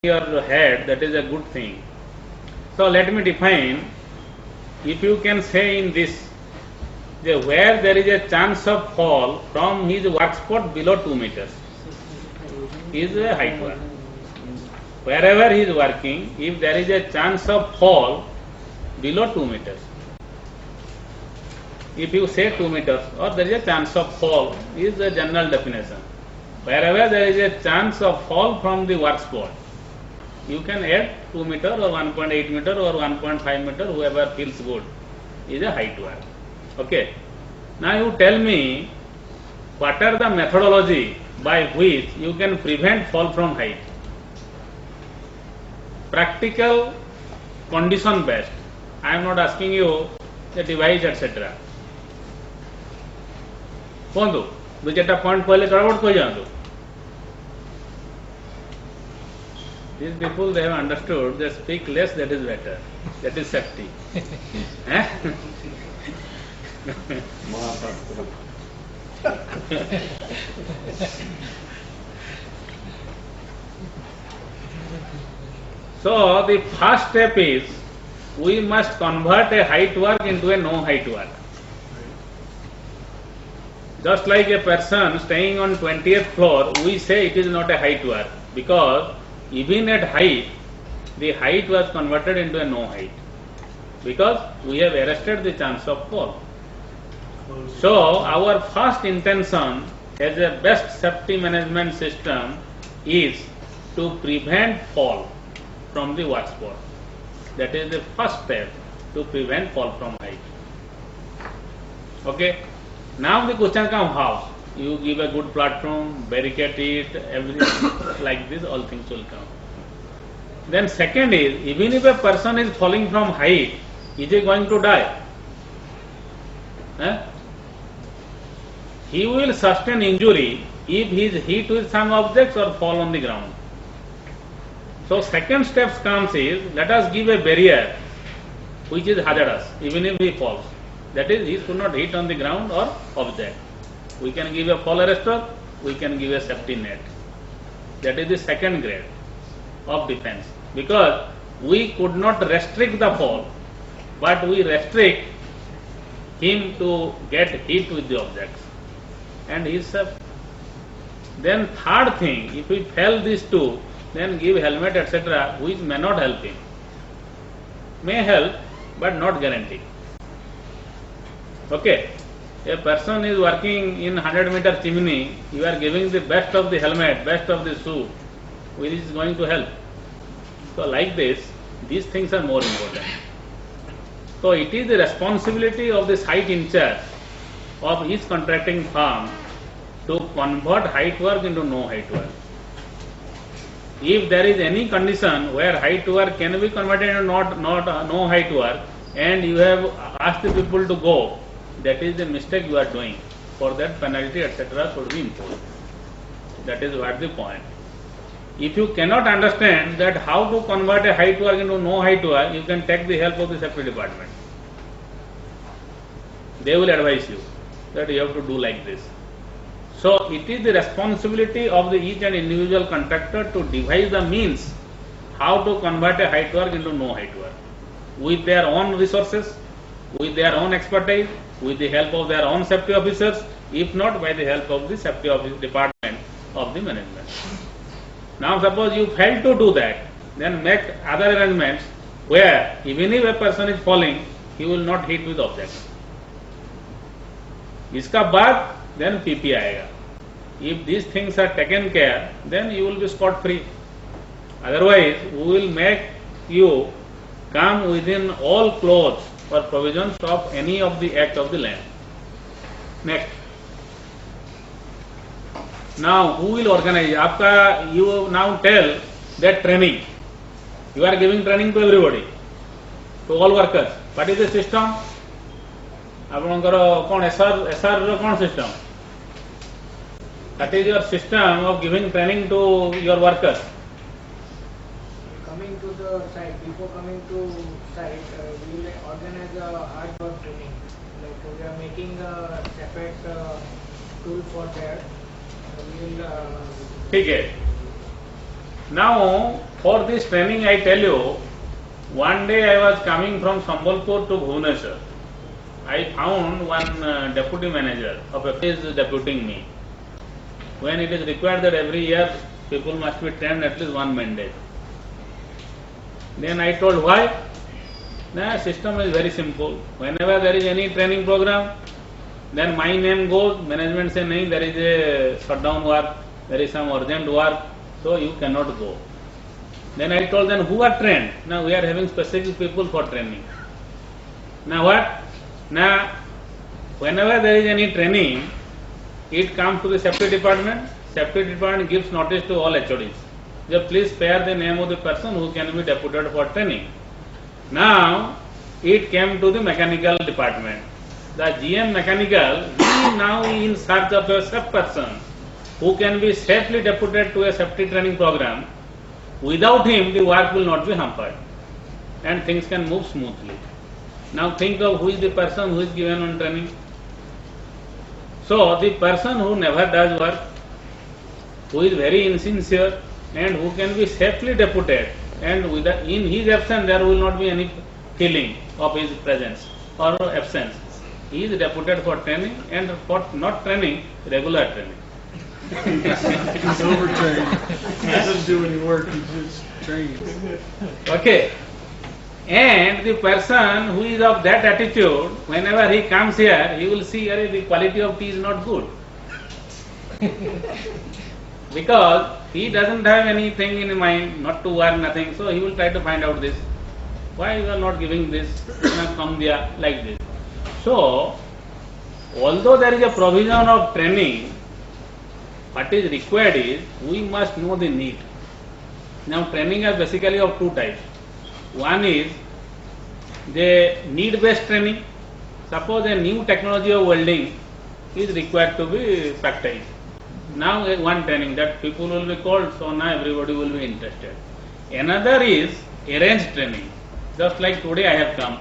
your head, that is a good thing. So let me define. If you can say in this, where there is a chance of fall from his work spot below 2 meters is a height work. Wherever he is working, if there is a chance of fall below 2 meters, if you say 2 meters or there is a chance of fall is the general definition. Wherever there is a chance of fall from the work spot, you can add 2 meter or 1.8 meter or 1.5 meter, whoever feels good, is a height work. Okay. Now you tell me what are the methodology by which you can prevent fall from height. Practical, condition based. I am not asking you the device etc. कहतु दु चार point कहले चढ़बड़ कही जातु. These people, they have understood, they speak less, that is better. That is safety. So the first step is we must convert a height work into a no height work. Just like a person staying on 20th floor, we say it is not a height work because even at height, the height was converted into a no height because we have arrested the chance of fall. So our first intention as a best safety management system is to prevent fall from the work spot. That is the first step to prevent fall from height. Okay. Now the question comes how? You give a good platform, barricade it, everything like this, all things will come. Then second is, even if a person is falling from height, is he going to die? He will sustain injury if he is hit with some objects or fall on the ground. So second step comes is, let us give a barrier which is hazardous, even if he falls. That is, he should not hit on the ground or object. We can give a fall arrestor, we can give a safety net. That is the second grade of defense. Because we could not restrict the fall, but we restrict him to get hit with the objects. And he is safe. Then third thing, if we fail these two, then give helmet etc., which may not help him. May help, but not guarantee. Okay. A person is working in 100-meter chimney, you are giving the best of the helmet, best of the shoe, which is going to help. So like this, these things are more important. So it is the responsibility of the site in charge of each contracting firm to convert height work into no height work. If there is any condition where height work can be converted into no height work and you have asked the people to go, that is the mistake you are doing. For that penalty etc. should be imposed. That is what the point. If you cannot understand that how to convert a height work into no height work, you can take the help of the safety department. They will advise you that you have to do like this. So it is the responsibility of the each and individual contractor to devise the means how to convert a height work into no height work with their own resources, with their own expertise, with the help of their own safety officers, if not by the help of the safety office department of the management. Now suppose you fail to do that, then make other arrangements where even if a person is falling, he will not hit with objects. इसका बाद then PP आएगा. If these things are taken care, then you will be scot free. Otherwise, we will make you come within all clause or provisions of any of the act of the land. Next. Now, who will organize? Aapka, you now tell that training. You are giving training to everybody, to all workers. What is the system? आपनकर कौन SR रो कौन system? That is your system of giving training to your workers. Coming to the site, before coming to site, we will organize a hard work training. Like we are making a separate tool for that. We will. ठीक है. Now For this training, I tell you, one day I was coming from Sambalpur to Bhubaneswar. I found one deputy manager of a place deputing me. When it is required that every year people must be trained at least one mandate. Then I told why? The system is very simple. Whenever there is any training program, then my name goes, management say, nahi, there is a shutdown work, there is some urgent work, so you cannot go. Then I told them, who are trained? Now we are having specific people for training. Now what? Now, whenever there is any training, it comes to the safety department. Safety department gives notice to all HODs. Just please spare the name of the person who can be deputed for training. Now, it came to the mechanical department. The GM mechanical, he now in search of a safe person who can be safely deputed to a safety training program. Without him, the work will not be hampered and things can move smoothly. Now think of who is the person who is given on training. So the person who never does work, who is very insincere and who can be safely deputed, and in his absence there will not be any feeling of his presence or absence. He is deputed for training and for not training, regular training. He's overtrained. He doesn't do any work, he just trains. Okay. And the person who is of that attitude, whenever he comes here, he will see the quality of tea is not good. Because he doesn't have anything in mind, not to work, nothing, so he will try to find out this. Why you are not giving this? Come there, like this. So, although there is a provision of training, what is required is, we must know the need. Now, training is basically of two types. One is the need-based training. Suppose a new technology of welding is required to be practiced. Now one training that people will be called, so now everybody will be interested. Another is arranged training. Just like today I have come.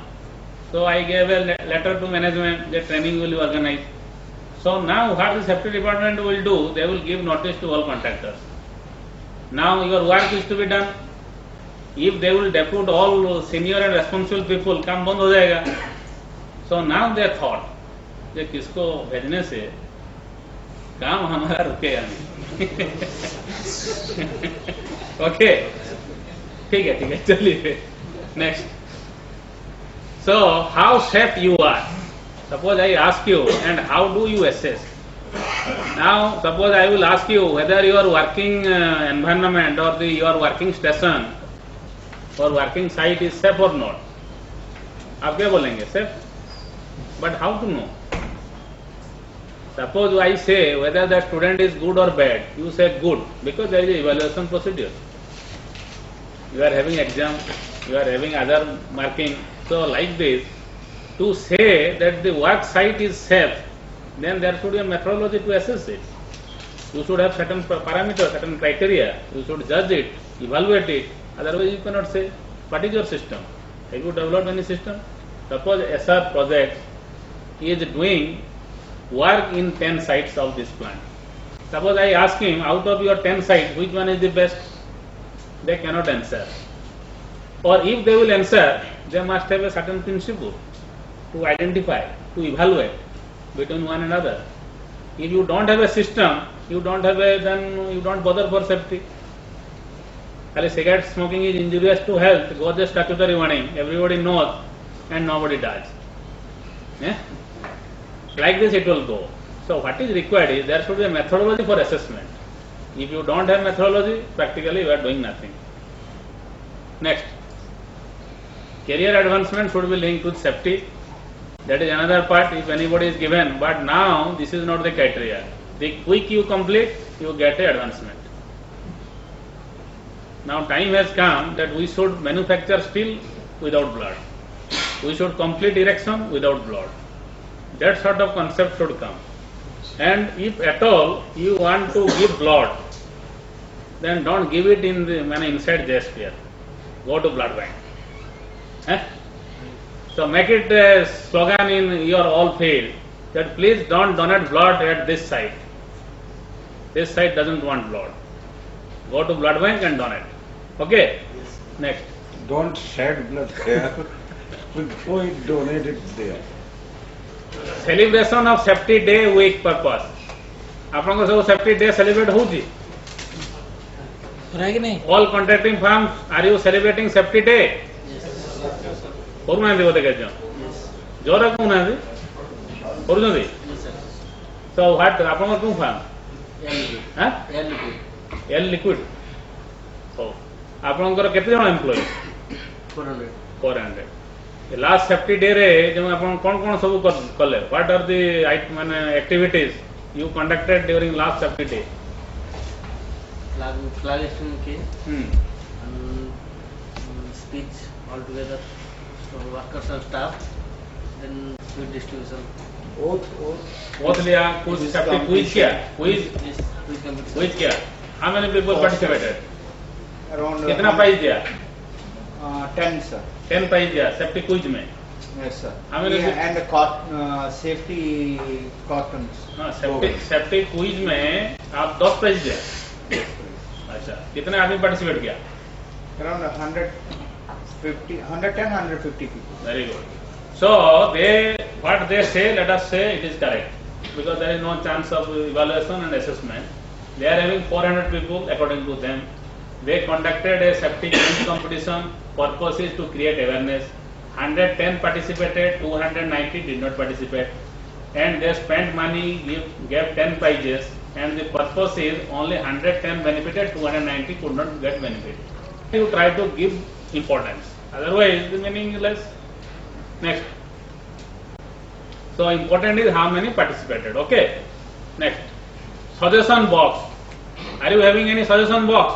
So I gave a letter to management, the training will be organized. So now what the safety department will do, they will give notice to all contractors. Now your work is to be done. If they will depute all senior and responsible people, काम बंद हो जाएगा. So now they thought, कि किसको भेजने से काम हमारा रुकेगा नहीं. Okay, ठीक है, चलिए. Next. So how safe you are? Suppose I ask you, and how do you assess? Now suppose I will ask you whether your working environment or your working station or working site is safe or not. आप क्या बोलेंगे? Safe. But how to know? Suppose I say whether the student is good or bad, you say good because there is an evaluation procedure. You are having exam, you are having other marking. So like this, to say that the work site is safe, then there should be a methodology to assess it. You should have certain parameters, certain criteria. You should judge it, evaluate it. Otherwise you cannot say. What is your system? Have you developed any system? Suppose SR project is doing work in 10 sites of this plant. Suppose I ask him, out of your 10 sites, which one is the best? They cannot answer. Or if they will answer, they must have a certain principle to identify, to evaluate between one another. If you don't have a system, then you don't bother for safety. Cigarette smoking is injurious to health, goes the statutory warning, everybody knows and nobody does. Yeah? Like this it will go. So what is required is there should be a methodology for assessment. If you don't have methodology, practically you are doing nothing. Next. Career advancement should be linked with safety. That is another part if anybody is given. But now this is not the criteria. The quick you complete, you get a advancement. Now time has come that we should manufacture steel without blood. We should complete erection without blood. That sort of concept should come. And if at all you want to give blood, then don't give it in the inside the sphere. Go to blood bank. So make it a slogan in your all field that please don't donate blood at this site. This site doesn't want blood. Go to blood bank and donate. Okay. Next. Don't shed blood there. Go and donate it there. Celebration of Safety Day week purpose. आपको सब Safety Day celebrate होगी? All contracting firms, are you celebrating Safety Day? କରୁନାହାନ୍ତି ବୋଧେ କେତେ ଜୋରରେ କହୁନାହାନ୍ତି କରୁଛନ୍ତି so what ଆପଣଙ୍କର କେଉଁ ଫାର୍ମ ଏଲ୍ ଲିକ୍ୱିଡ ହଉ ଆପଣଙ୍କର କେତେ ଜଣ ଏମ୍ପ୍ଲୟି 400 ଲାଷ୍ଟ ସେଫ୍ଟି ଡେରେ ଯେଉଁ ଆପଣ କ'ଣ କ'ଣ ସବୁ କଲେ ହ୍ୱାଟ ଆର୍ ଦି ମାନେ activities you conducted during last safety day flag exchange came and speech all together. So workers and staff, then sweet distribution. Oath लिया कुछ सेफ्टी क्विज किया क्विज किया how many people participated Around कितना prize दिया 10, sir. 10 prize दिया safety quiz में Yes, sir. How many And the safety cottons. हाँ safety quiz में आप 10 प्राइज दिया अच्छा कितने आदमी पार्टिसिपेट किया Around 110, 150 people. very good so they what they say let us say it is correct because there is no chance of evaluation and assessment they are having 400 people according to them they conducted a safety quiz competition purpose is to create awareness 110 participated 290 did not participate and they spent money gave 10 prizes and the purpose is only 110 benefited 290 could not get benefit you try to give importance otherwise the meaning is less next so important is how many participated okay next suggestion box are you having any suggestion box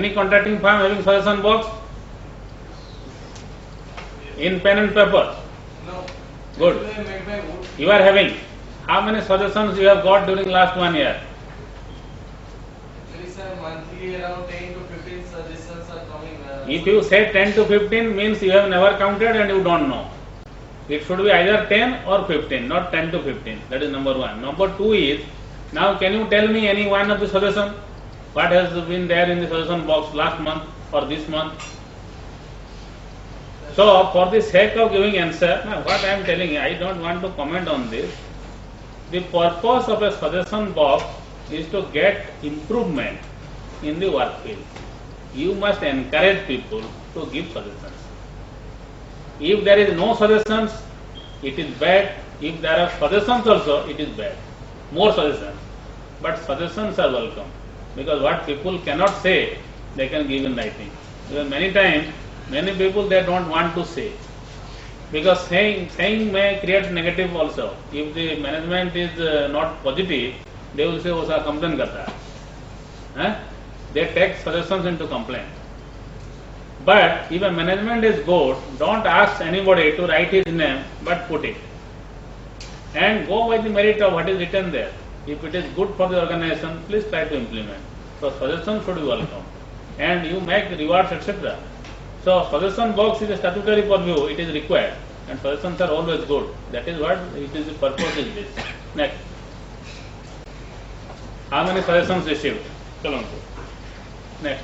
any contracting firm having suggestion box in pen and paper No. good They made by wood. you are having how many suggestions you have got during last 1 year There is a monthly around 10 to 15 suggestions are coming. if you say 10 to 15 means you have never counted and you don't know it should be either 10 or 15 not 10 to 15 that is number 1 number 2 is now can you tell me any one of the suggestion what has been there in the suggestion box last month or this month so for the sake of giving answer now what I am telling you I don't want to comment on this the purpose of a suggestion box is to get improvement in the work field you must encourage people to give suggestions if there is no suggestions it is bad if there are suggestions also it is bad more suggestions but suggestions are welcome because what people cannot say they can give in writing because many times many people they don't want to say because saying may create negative also if the management is not positive they will say uska complain karta hai they take suggestions into complaint but if a management is good don't ask anybody to write his name but put it and go by the merit of what is written there if it is good for the organization please try to implement so suggestions should be welcome and you make rewards etc so suggestion box is a statutory purview it is required and suggestions are always good that is what it is the purpose is this next how many suggestions received chalantu next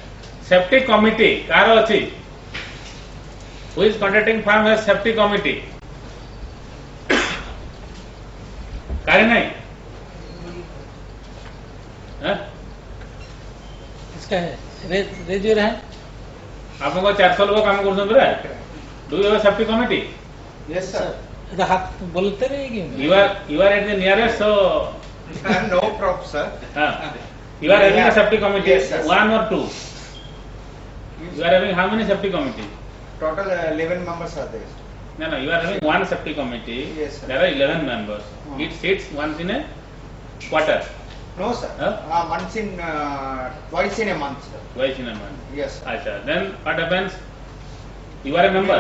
safety committee kar achi who is contracting firm has safety committee kare nahi इसका है raise your hand आपको 400 लोग काम कर परा do you have a safety committee Yes, sir. तो हाथ बोलते रहेगी you are at the nearest so No problem, sir. you are having a safety committee Yes, sir. 1 or 2 you are having how many safety committee Total 11 members are there. no you are having one safety committee Yes, sir. there are 11 members it sits once in a quarter No, sir. Huh? Twice in a month, sir. twice in a month Yes, sir. acha then what happens you are a member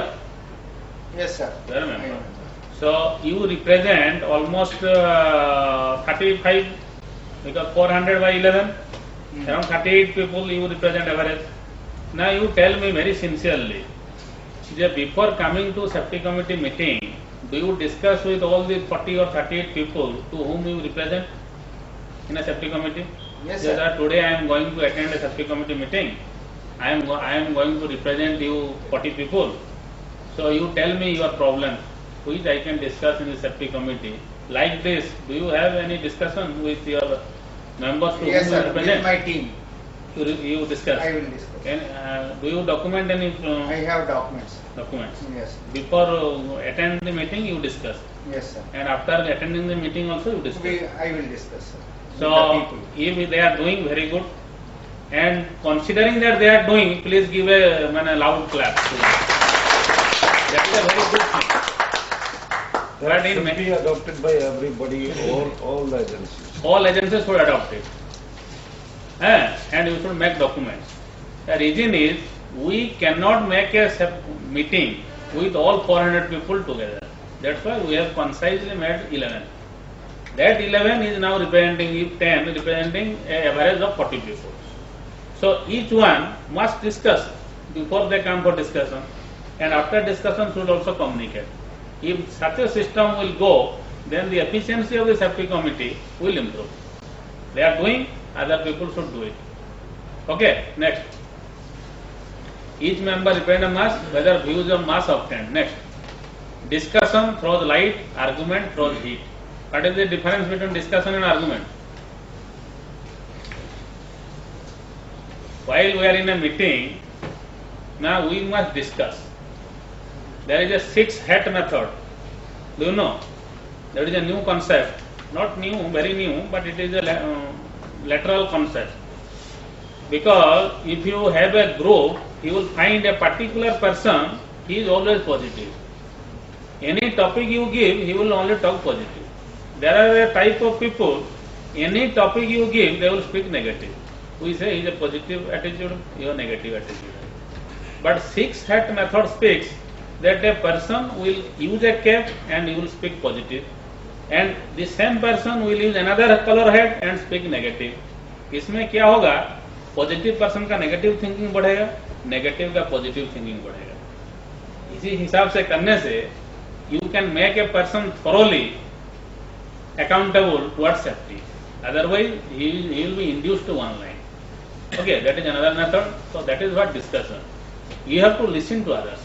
Yes, sir. you are a I member remember. so you represent almost 35 because 400 by 11 around 38 people you represent average now you tell me very sincerely that before coming to safety committee meeting do you discuss with all the 40 or 38 people to whom you represent in a safety committee Yes, Say sir. that today I am going to attend a safety committee meeting. I am going to represent you 40 people. So you tell me your problems, which I can discuss in the safety committee. Like this, do you have any discussion with your members to Yes, whom you sir. With represent? my team, You discuss. I will discuss. Do you document any I have documents. documents? Yes. Before attend the meeting, you discuss. Yes, sir. And after attending the meeting also, you discuss. I will discuss, sir. With So, the people. if they are doing very good, and considering that they are doing, please give a loud clap. To them. That is a very good thing. But That in should be adopted by everybody, all the agencies. all agencies should adopt it. And you should make documents. The reason is, we cannot make a meeting with all 400 people together. That's why we have concisely made 11. That 11 is now representing 10, representing an average of 40 people. So each one must discuss before they come for discussion, and after discussion should also communicate. If such a system will go, then the efficiency of the safety committee will improve. They are doing, other people should do it. Okay, next. Each member represent a mass, whether views of mass obtained. Next. Discussion throws light, argument throws heat. What is the difference between discussion and argument? While we are in a meeting, now we must discuss. There is a 6-hat method. Do you know? That is a new concept. Not new, very new, but it is a lateral concept. Because if you have a group, you will find a particular person, he is always positive. Any topic you give, he will only talk positive. There are a type of people, any topic you give, they will speak negative. We say he is a positive attitude, you have negative attitude. But 6-hat method speaks that a person will use a cap and he will speak positive, and the same person will use another color hat and speak negative. इसमें क्या होगा? Positive person का negative thinking बढ़ेगा, negative का positive thinking बढ़ेगा. इसी हिसाब से करने से you can make a person thoroughly accountable towards safety. Otherwise, he will be induced to one line. Okay, that is another method. So that is what discussion. You have to listen to others.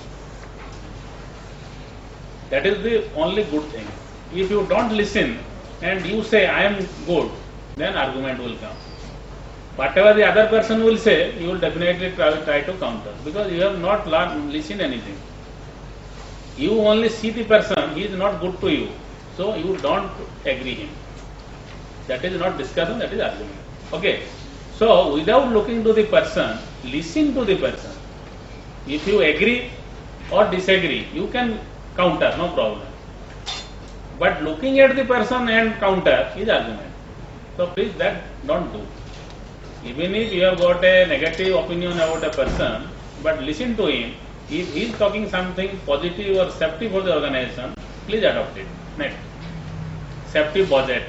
That is the only good thing. If you don't listen and you say I am good, then argument will come. Whatever the other person will say, you will definitely try to counter, because you have not listened anything. You only see the person, he is not good to you, so you don't agree him. That is not discussion, that is argument. Okay. So without looking to the person, listen to the person. If you agree or disagree, you can counter, no problem. But looking at the person and counter is argument. So please, that don't do. Even if you have got a negative opinion about a person, but listen to him. If he is talking something positive or safety for the organization, please adopt it. Next. Safety budget.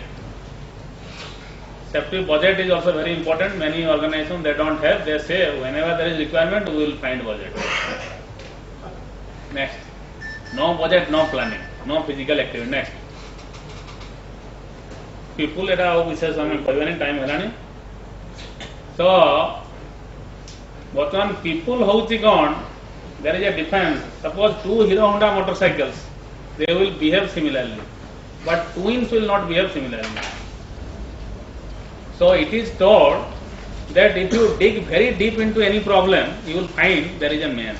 Safety budget is also very important. Many organizations, they don't have. They say whenever there is requirement, we will find budget. Next. No budget, no planning, no physical activity. Next. People एटा विशेष आम कहबानी time है. So बर्तमान people होउची कौन, there is a difference. Suppose two Hero Honda motorcycles, they will behave similarly, but twins will not behave similarly. So it is told that if you dig very deep into any problem, you will find there is a man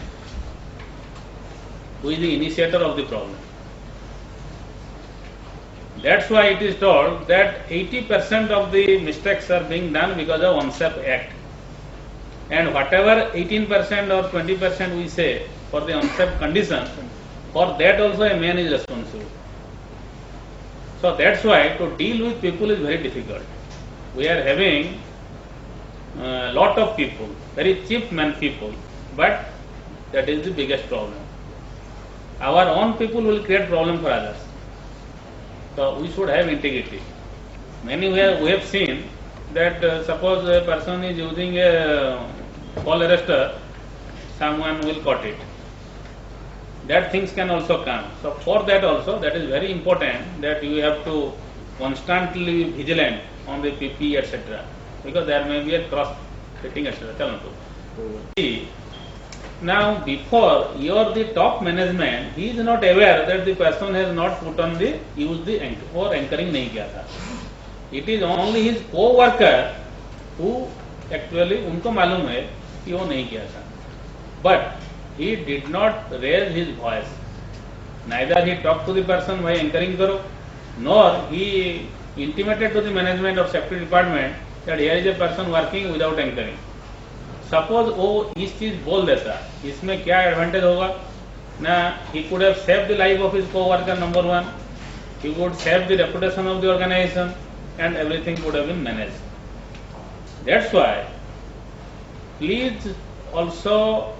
who is the initiator of the problem. That's why it is told that 80% of the mistakes are being done because of unsafe act. And whatever 18% or 20% we say for the unsafe condition, for that also a man is responsible. So that's why to deal with people is very difficult. We are having a lot of people, very cheap man people, but that is the biggest problem. Our own people will create problem for others. So we should have integrity. Many we have seen that suppose a person is using a call arrestor, someone will cut it. That things can also come. So for that also, that is very important that you have to constantly vigilant on the PP, etc. because there may be a cross fitting, etc. चलो तो. See, now before you're the top management, he is not aware that the person has not put on the use the anchor or anchoring नहीं किया था. It is only his co-worker who actually उनको मालूम है कि वो नहीं किया था. But he did not raise his voice. Neither he talked to the person by anchoring करो, nor he intimated to the management of safety department that here is a person working without anchoring. Suppose वो इस चीज बोल देता, इसमें क्या advantage होगा ना? He could have saved the life of his co-worker, number one. He would save the reputation of the organization, and everything would have been managed. That's why please also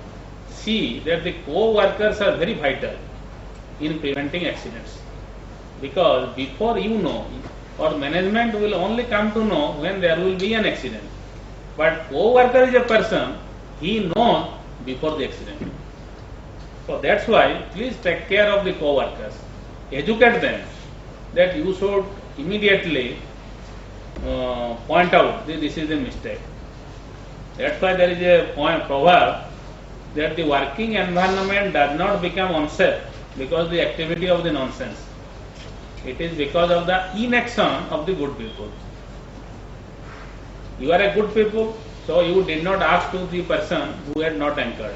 see that the co-workers are very vital in preventing accidents, because before you know, or management will only come to know when there will be an accident. But co-worker is a person, he knows before the accident. So that's why please take care of the co-workers. Educate them that you should immediately point out that this is a mistake. That's why there is a proverb that the working environment does not become unsafe because the activity of the nonsense. It is because of the inaction of the good people. You are a good people, so you did not ask to the person who had not anchored.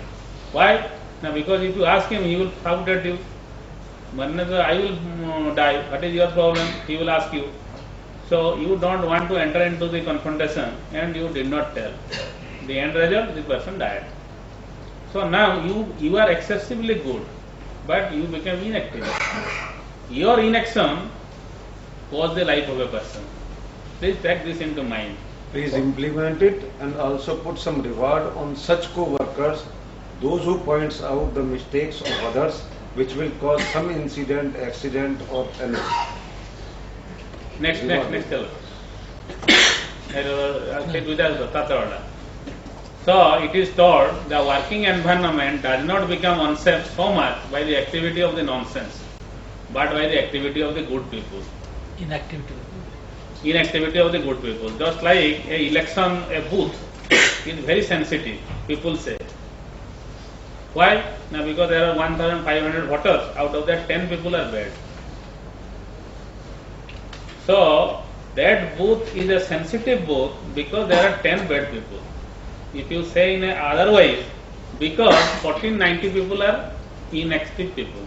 Why? Now because if you ask him, he will shout at you. I will die. What is your problem? He will ask you. So you don't want to enter into the confrontation, and you did not tell. The end result, the person died. So now you are excessively good, but you became inactive. Your inaction caused the life of a person. Please take this into mind. Please implement it and also put some reward on such co-workers, those who points out the mistakes of others which will cause some incident, accident or anything. Next. So it is told the working environment does not become unsafe so much by the activity of the nonsense, but by the activity of the good people. Inactivity of the good people. Just like a election, a booth is very sensitive, people say. Why? Now because there are 1,500 voters, out of that 10 people are bad. So that booth is a sensitive booth because there are 10 bad people. If you say in a otherwise, because 1490 people are inactive people.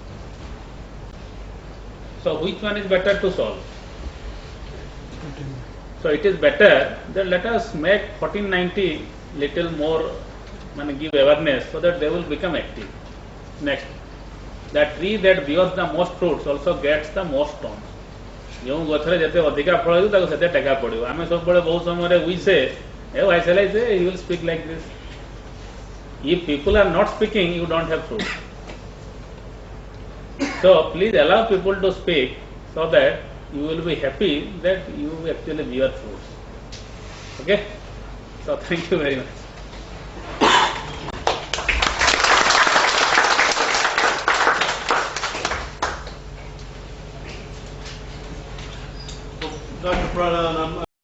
So which one is better to solve? So it is better that let us make 1490 little more, give awareness so that they will become active. Next, the tree that bears the most fruits also gets the most stones. जो गछरे जते अधिका फल हो ताको सेते टेका पड़ियो. आमे सब बड़े बहुत समय we say, why shall I say, he will speak like this. If people are not speaking, you don't have fruit. So please allow people to speak so that you will be happy that you actually bear fruits. Okay? So thank you very much.